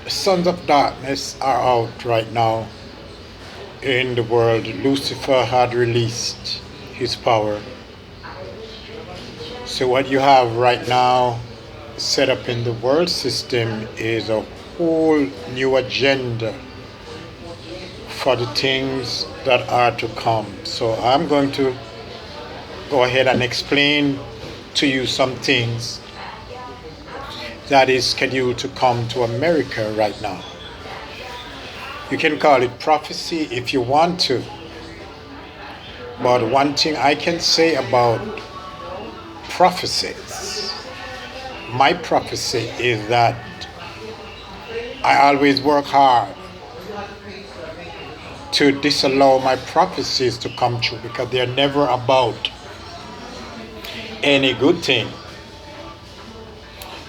Sons of darkness are out right now in the world. Lucifer had released his power. So, what you have right now set up in the world system is a whole new agenda for the things that are to come. So, I'm going to go ahead and explain to you some things that is scheduled to come to America right now. You can call it prophecy if you want to. But one thing I can say about prophecies, my prophecy is that I always work hard to disallow my prophecies to come true because they're never about any good thing.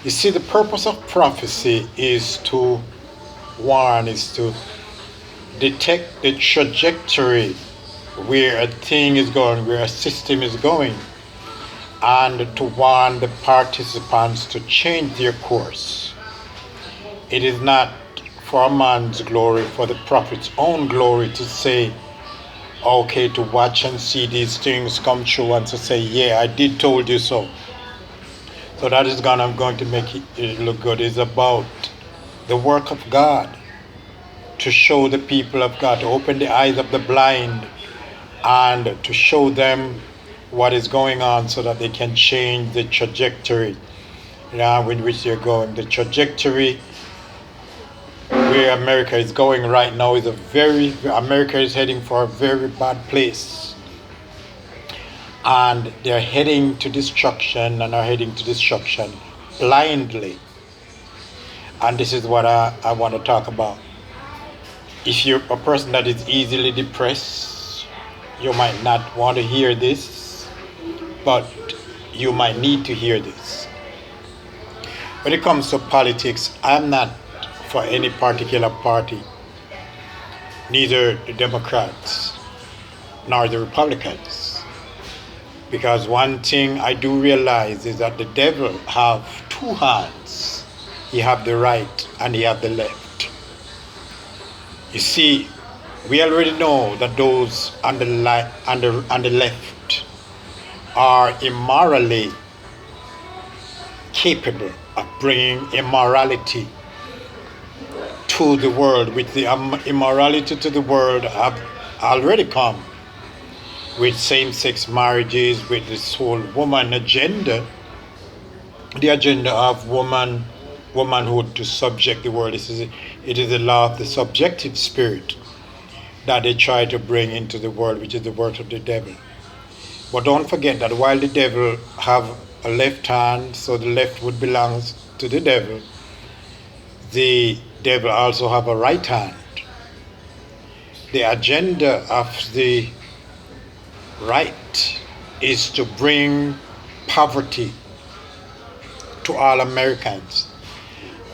You see, the purpose of prophecy is to warn, is to detect the trajectory where a thing is going, where a system is going, and to warn the participants to change their course. It is not for a man's glory, for the prophet's own glory to say, okay, to watch and see these things come true and to say, yeah, I did told you so. So that is going to make it look good. It's about the work of God to show the people of God, to open the eyes of the blind and to show them what is going on so that they can change the trajectory in which they're going. The trajectory where America is going right now is America is heading for a very bad place. And they're heading to destruction and are heading to destruction blindly. And this is what I want to talk about. If you're a person that is easily depressed, you might not want to hear this, but you might need to hear this. When it comes to politics, I'm not for any particular party, neither the Democrats nor the Republicans. Because one thing I do realize is that the devil have two hands. He have the right and he have the left. You see, we already know that those on the left are immorally capable of bringing immorality to the world, which the immorality to the world have already come with same-sex marriages, with this whole woman agenda, the agenda of womanhood to subject the world. It is the law of the subjective spirit that they try to bring into the world, which is the work of the devil. But don't forget that while the devil have a left hand, so the left would belong to the devil also have a right hand. The agenda of the right is to bring poverty to all Americans,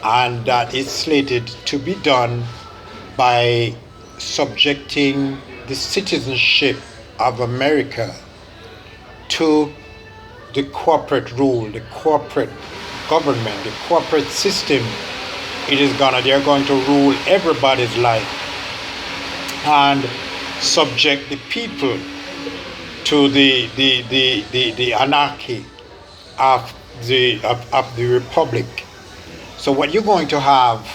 and that is slated to be done by subjecting the citizenship of America to the corporate rule, the corporate government, the corporate system. They're going to rule everybody's life and subject the people to the anarchy of the republic. So what you're going to have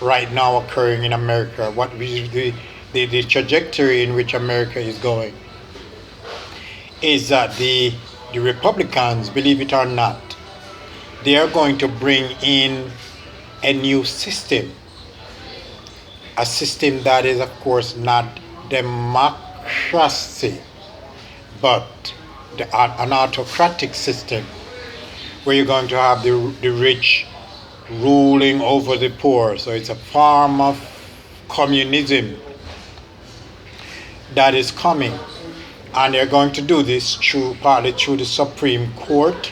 right now occurring in America, what is the trajectory in which America is going, is that the Republicans, believe it or not, they are going to bring in a new system, a system that is, of course, not democracy, but an autocratic system where you're going to have the rich ruling over the poor. So it's a form of communism that is coming. And they're going to do this partly through the Supreme Court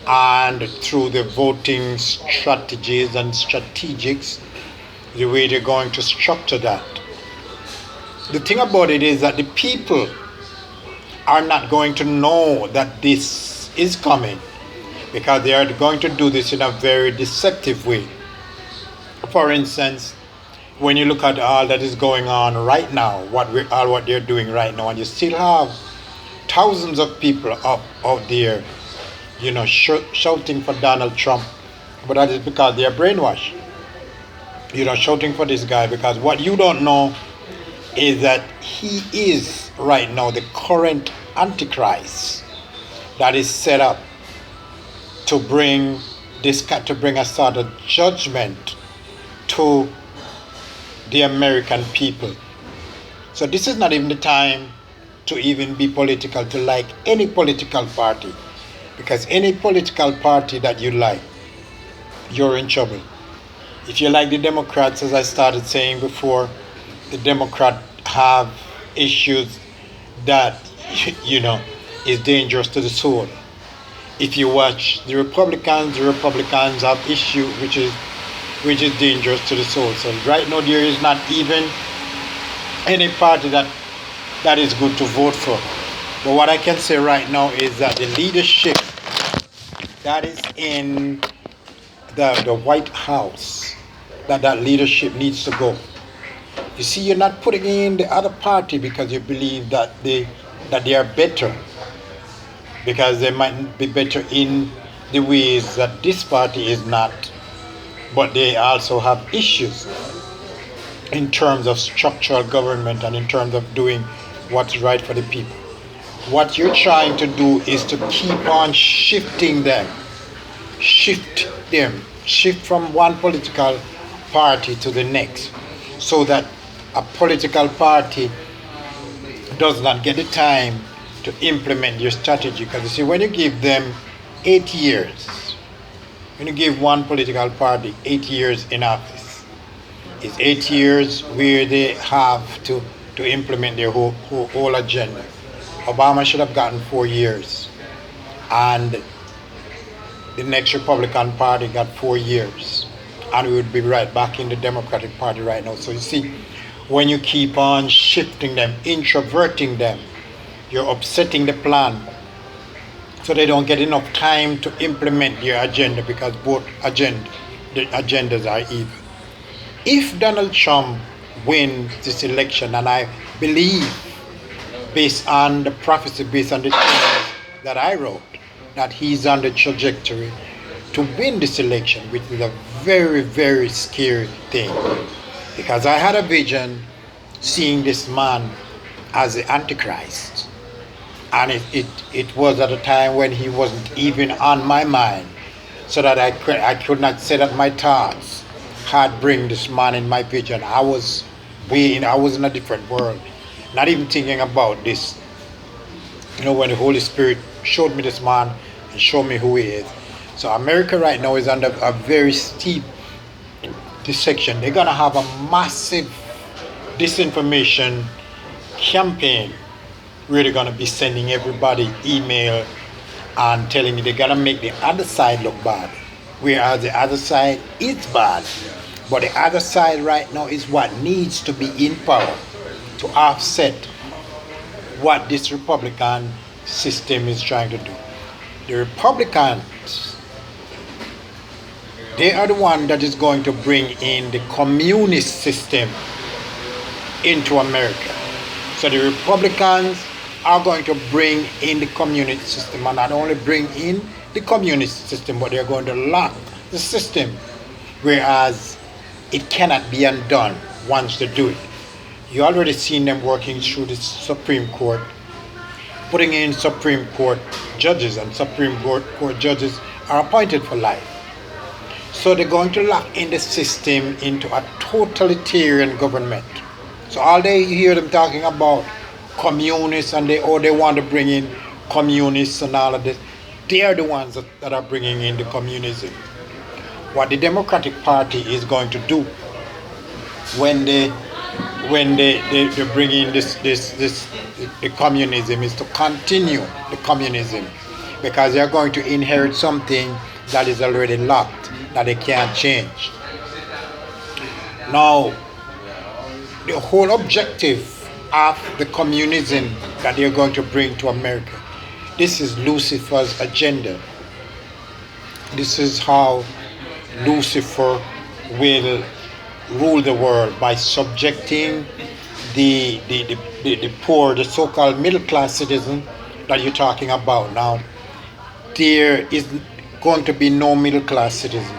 and through the voting strategies and strategics, the way they're going to structure that. The thing about it is that the people are not going to know that this is coming because they are going to do this in a very deceptive way. For instance, when you look at all that is going on right now, what they're doing right now, and you still have thousands of people up out there, shouting for Donald Trump, but that is because they are brainwashed. Shouting for this guy because what you don't know is that he is right now the current Antichrist that is set up to bring a sort of judgment to the American people. So this is not even the time to even be political, to like any political party, because any political party that you like, you're in trouble. If you like the Democrats, as I started saying before, the Democrats have issues that is dangerous to the soul. If you watch the Republicans have issue which is dangerous to the soul. So right now there is not even any party that is good to vote for. But what I can say right now is that the leadership that is in the White House, that leadership needs to go. You see, you're not putting in the other party because you believe that they are better, because they might be better in the ways that this party is not, but they also have issues in terms of structural government and in terms of doing what's right for the people. What you're trying to do is to keep on shifting them, shift from one political party to the next, so that a political party does not get the time to implement your strategy. Because you see, when you give them 8 years, when you give one political party 8 years in office, it's 8 years where they have to implement their whole agenda. Obama should have gotten 4 years, and the next Republican Party got 4 years, and we would be right back in the Democratic Party right now. So you see, when you keep on shifting them, introverting them, you're upsetting the plan, so they don't get enough time to implement their agenda, because both the agendas are evil. If Donald Trump wins this election, and I believe, based on the prophecy, based on the things that I wrote, that he's on the trajectory to win this election, which is a very, very scary thing. Because I had a vision seeing this man as the Antichrist. And it was at a time when he wasn't even on my mind, so that I could not say that my thoughts had bring this man in my vision. I was in a different world, not even thinking about this. When the Holy Spirit showed me this man and showed me who he is. So America right now is under a very steep dissection. They're gonna have a massive disinformation campaign where they're gonna be sending everybody email and telling you they're gonna make the other side look bad, whereas the other side is bad. But the other side right now is what needs to be in power to offset what this Republican system is trying to do. The Republicans, they are the one that is going to bring in the communist system into America. So the Republicans are going to bring in the communist system, and not only bring in the communist system, but they're going to lock the system, whereas it cannot be undone once they do it. You already seen them working through the Supreme Court, putting in Supreme Court judges, and Supreme Court judges are appointed for life. So they're going to lock in the system into a totalitarian government. So all they hear them talking about communists, and they want to bring in communists and all of this. They are the ones that are bringing in the communism. What the Democratic Party is going to do when they bring in the communism is to continue the communism, because they are going to inherit something that is already locked, that they can't change. Now, the whole objective of the communism that they're going to bring to America, this is Lucifer's agenda. This is how Lucifer will rule the world by subjecting the poor, the so-called middle class citizen that you're talking about now. There is going to be no middle class citizen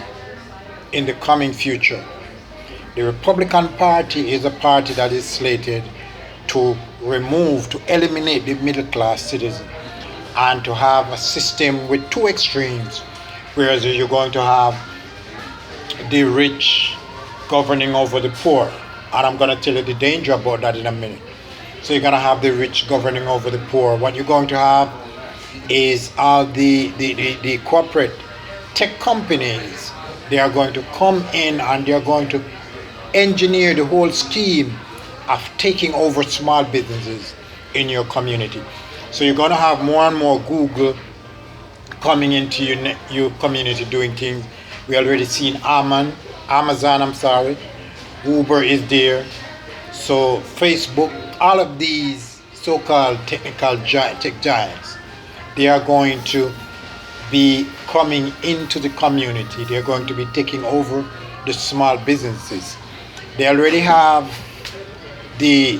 in the coming future. The Republican Party is a party that is slated to eliminate the middle class citizen and to have a system with two extremes, whereas you're going to have the rich governing over the poor. And I'm going to tell you the danger about that in a minute. So you're going to have the rich governing over the poor. What you're going to have is all the corporate tech companies. They are going to come in and they are going to engineer the whole scheme of taking over small businesses in your community. So you're going to have more and more Google coming into your community doing things. We already seen Amazon, Uber is there. So Facebook, all of these so-called tech giants, they are going to be coming into the community. They're going to be taking over the small businesses. They already have the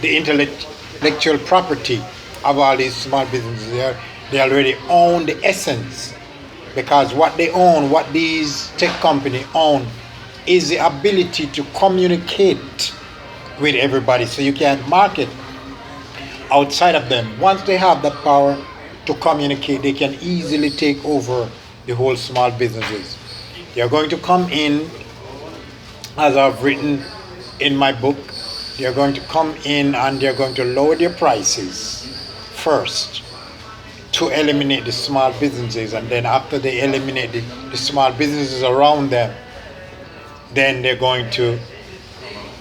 intellectual property of all these small businesses. They already own the essence, because what they own, what these tech companies own, is the ability to communicate with everybody. So you can't market outside of them. Once they have that power to communicate, they can easily take over the whole small businesses. They are going to come in, as I've written in my book, they are going to come in and they are going to lower their prices first to eliminate the small businesses, and then after they eliminate the small businesses around them, then they're going to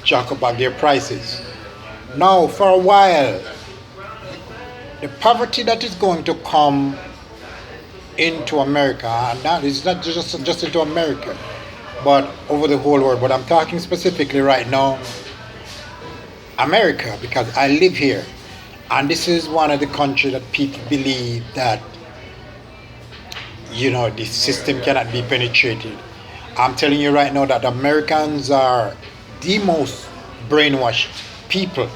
jack up their prices. Now, for a while, the poverty that is going to come into America, and that is not just into America, but over the whole world. But I'm talking specifically right now, America, because I live here. And this is one of the countries that people believe that, the system cannot be penetrated. I'm telling you right now that Americans are the most brainwashed people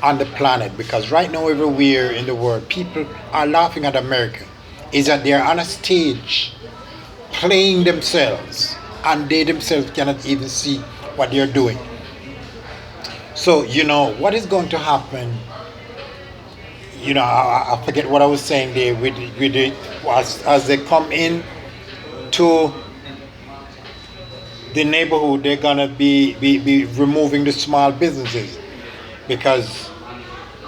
on the planet, because right now everywhere in the world people are laughing at America. Is that they're on a stage playing themselves and they themselves cannot even see what they're doing. So what is going to happen, I forget what I was saying there with it, as they come in to the neighborhood, they're gonna be removing the small businesses, because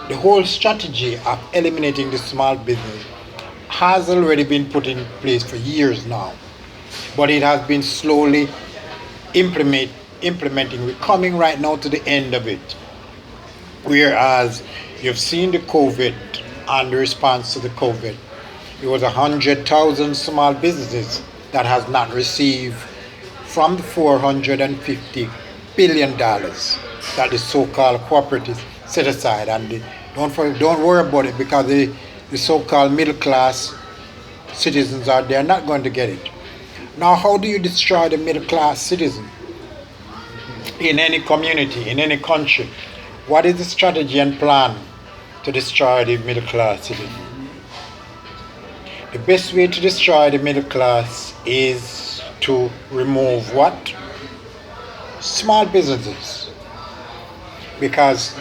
the whole strategy of eliminating the small business has already been put in place for years now, but it has been slowly implementing. We're coming right now to the end of it, whereas you've seen the COVID and the response to the COVID. It was 100,000 small businesses that has not received from the $450 billion that the so-called cooperatives set aside. And don't worry about it, because the so-called middle class citizens out there are not going to get it. Now, how do you destroy the middle class citizen in any community, in any country? What is the strategy and plan to destroy the middle class citizen? The best way to destroy the middle class is to remove what? Small businesses. Because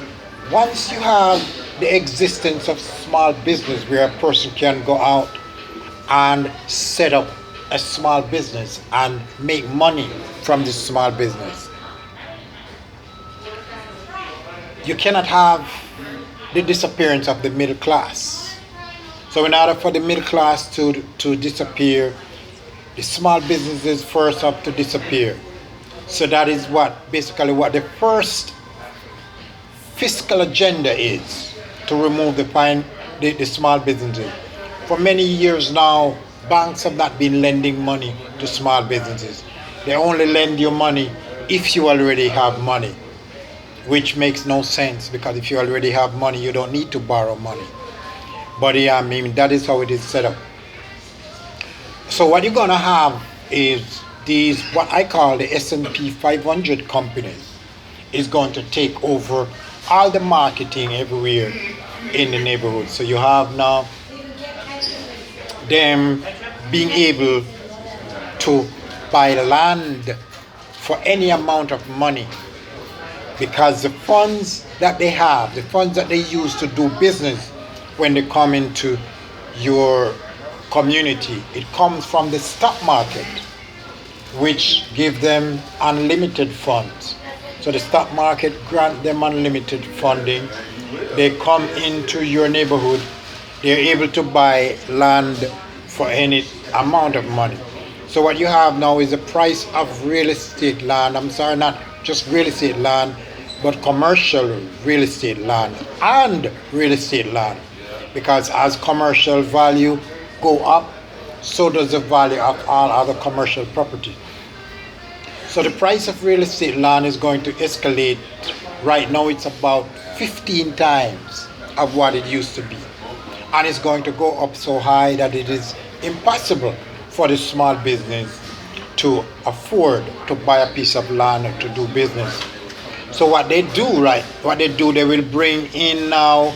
once you have the existence of small business where a person can go out and set up a small business and make money from this small business, you cannot have the disappearance of the middle class. So in order for the middle class to disappear, the small businesses first have to disappear. So that is basically what the first fiscal agenda is, to remove the small businesses. For many years now, banks have not been lending money to small businesses. They only lend you money if you already have money, which makes no sense, because if you already have money, you don't need to borrow money. But that is how it is set up. So what you're going to have is these what I call the S&P 500 companies is going to take over all the marketing everywhere in the neighborhood. So you have now them being able to buy land for any amount of money, because the funds that they have, the funds that they use to do business when they come into your community, it comes from the stock market, which give them unlimited funds. So the stock market grant them unlimited funding. They come into your neighborhood, they're able to buy land for any amount of money. So what you have now is the price of real estate land. I'm sorry, not just real estate land, but commercial real estate land and real estate land. Because as commercial value go up, so does the value of all other commercial property. So the price of real estate land is going to escalate. Right now it's about 15 times of what it used to be. And it's going to go up so high that it is impossible for the small business to afford to buy a piece of land to do business. So what they do, they will bring in now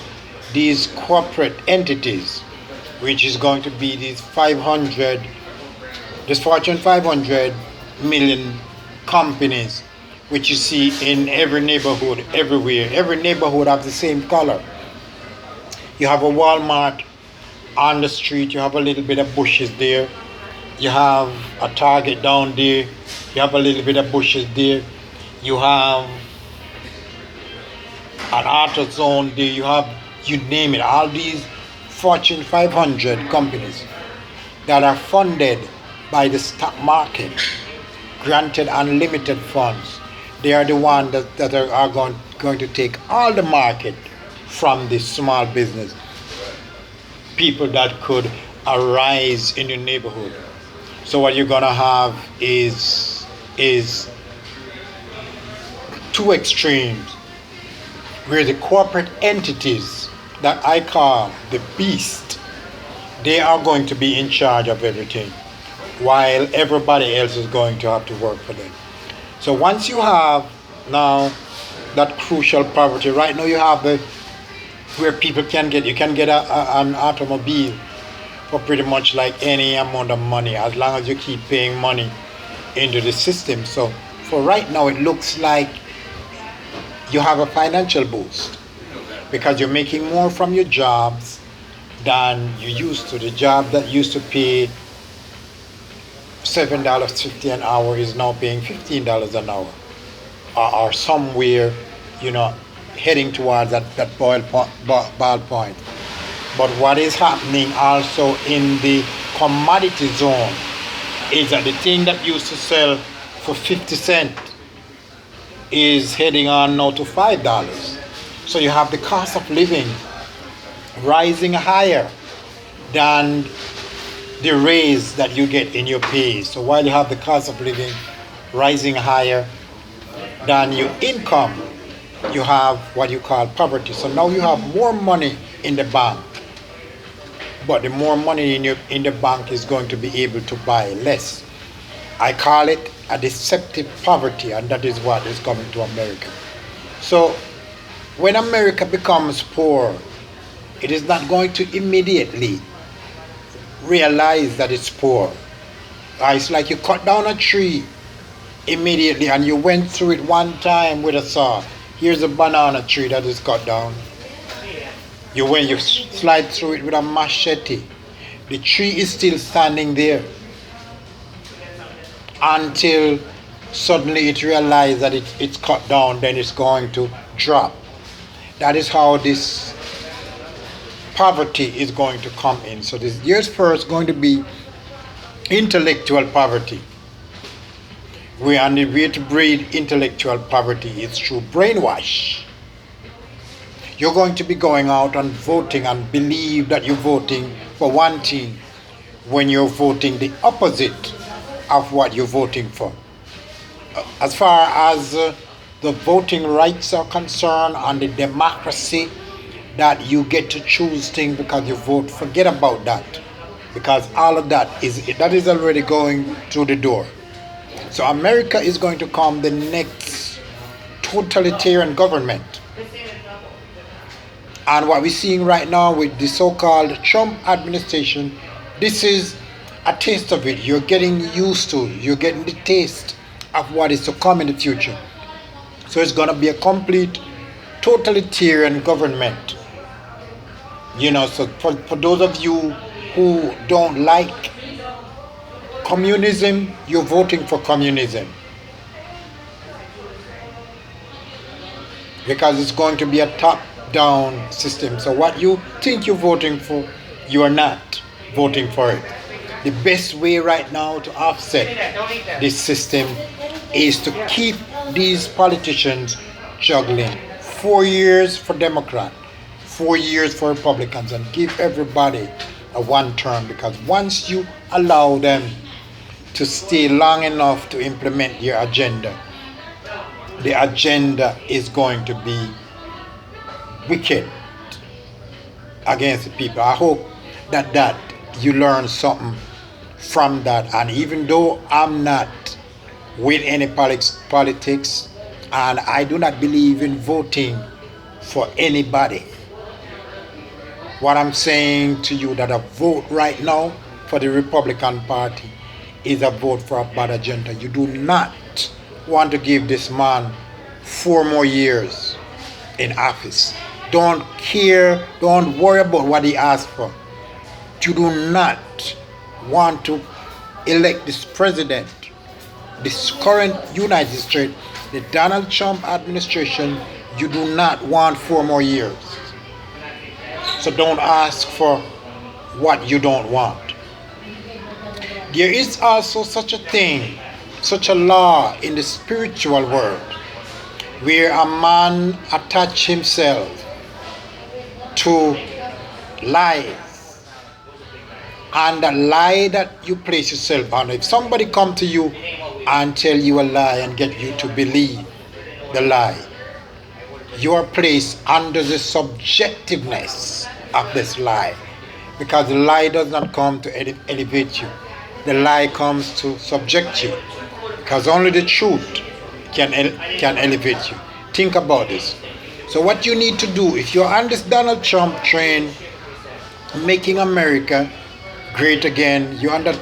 these corporate entities, which is going to be this Fortune 500 million companies, which you see in every neighborhood, everywhere. Every neighborhood have the same color. You have a Walmart on the street, you have a little bit of bushes there. You have a Target down there, you have a little bit of bushes there. You have an AutoZone there, you name it. All these Fortune 500 companies that are funded by the stock market, granted unlimited funds, they are the ones that are going to take all the market from the small business people that could arise in your neighborhood. So what you're gonna have is two extremes, where the corporate entities that I call the beast, they are going to be in charge of everything, while everybody else is going to have to work for them. So once you have now that crucial poverty, right now you have where people can get an automobile for pretty much like any amount of money, as long as you keep paying money into the system. So for right now, it looks like you have a financial boost, because you're making more from your jobs than you used to. The job that used to pay $7.50 an hour is now paying $15 an hour, or somewhere, heading towards that ball point. But what is happening also in the commodity zone is that the thing that used to sell for 50 cents is heading on now to $5. So you have the cost of living rising higher than the raise that you get in your pay. So while you have the cost of living rising higher than your income, you have what you call poverty. So now you have more money in the bank, but the more money in the bank is going to be able to buy less. I call it a deceptive poverty, and that is what is coming to America. So when America becomes poor, it is not going to immediately realize that it's poor. It's like you cut down a tree immediately and you went through it one time with a saw. Here's a banana tree that is cut down. You slide through it with a machete. The tree is still standing there until suddenly it realizes that it's cut down, then it's going to drop. That is how this poverty is going to come in. So this year's first going to be intellectual poverty. We are on the way to breed intellectual poverty. It's through brainwash. You're going to be going out and voting and believe that you're voting for one thing when you're voting the opposite of what you're voting for. As far as the voting rights are concerned and the democracy, that you get to choose things because you vote, forget about that. Because all of that is already going through the door. So America is going to come the next totalitarian government. And what we're seeing right now with the so-called Trump administration, this is a taste of it. You're getting used to, you're getting the taste of what is to come in the future. So it's going to be a complete totalitarian government. So for those of you who don't like communism, you're voting for communism. Because it's going to be a top-down system. So what you think you're voting for, you are not voting for it. The best way right now to offset this system is to keep these politicians juggling. 4 years for Democrat, 4 years for Republicans, and give everybody a one term, because once you allow them to stay long enough to implement your agenda, the agenda is going to be wicked against the people. I hope that you learn something from that. And even though I'm not with any politics, and I do not believe in voting for anybody, what I'm saying to you, that a vote right now for the Republican Party is a vote for a bad agenda. You do not want to give this man 4 more years in office. Don't care, don't worry about what he asked for. You do not want to elect this president, this current United States, the Donald Trump administration. You do not want 4 more years. So don't ask for what you don't want. There is also such a thing, such a law in the spiritual world, where a man attach himself to lies, and the lie that you place yourself on. If somebody come to you and tell you a lie and get you to believe the lie, you are placed under the subjectiveness of this lie, because the lie does not come to elevate you. The lie comes to subject you, because only the truth can elevate you. Think about this. So what you need to do, if you're on this Donald Trump train, making America great again, you're on that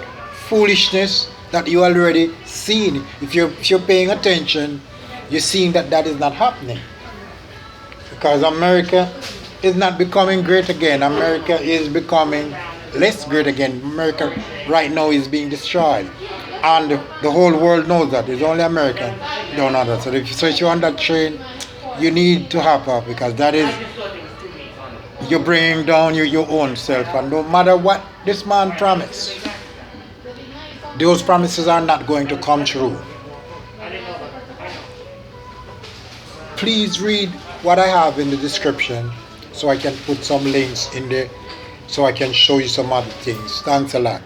foolishness that you already seen. If you're paying attention, you're seeing that is not happening. Because America is not becoming great again. America is becoming less great again. America right now is being destroyed. And the whole world knows that. It's only America don't know that. So if you're on that train, you need to hop up, because that is, you're bringing down your own self. And no matter what this man promised, those promises are not going to come true. Please read what I have in the description, so I can put some links in there, so I can show you some other things. Thanks a lot.